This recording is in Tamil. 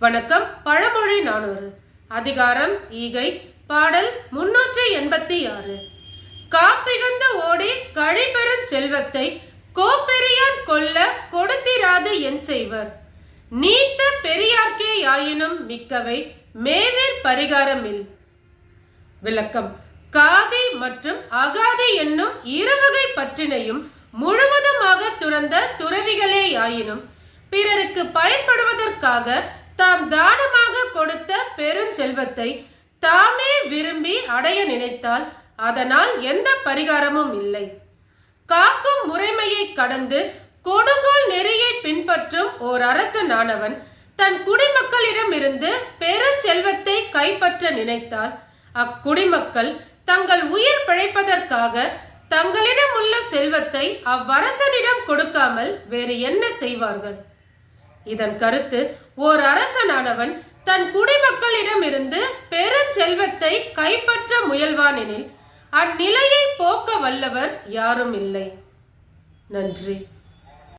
வணக்கம். பழமொழி 400 அதிகாரம் ஈகை. பாடல் 386. காப்பிகந்த ஓடி கழிபெறும் செல்வத்தை கோப்பெரியான் கொல்ல கொடுத்திராது என் செய்வர். நீத்த பெரியார்க்கே யாயினும் மிக்கவை மேவிற் பரிகாரமில். விளக்கம். காதி மற்றும் அகாதி என்னும் இருவகை பற்றினையும் முழுவதுமாக துறந்த துறவிகளே யாயினும் பிறருக்கு பயன்படுவதற்காக தாம் தானமாக கொடுத்த பெருஞ்செல்வத்தை தாமே விரும்பி அடைய நினைத்தால் அதனால் எந்த பரிகாரமும் இல்லை. காக்கும் முறைமையை கடந்து கொடுங்கோல் நெறியை பின்பற்றும் ஓர் அரசனானவன் தன் குடிமக்களிடம் இருந்து பெருஞ்செல்வத்தை கைப்பற்ற நினைத்தால் அக்குடிமக்கள் தங்கள் உயிர் பிழைப்பதற்காக தங்களிடம் உள்ள செல்வத்தை அவ்வரசனிடம் கொடுக்காமல் வேறு என்ன செய்வார்கள்? இதன் கருத்து, ஓர் அரசனானவன் தன் குடிமக்களிடம் இருந்து பெருஞ்செல்வத்தை கைப்பற்ற முயல்வானெனில் அந்நிலையை போக்க வல்லவர் யாரும் இல்லை. நன்றி.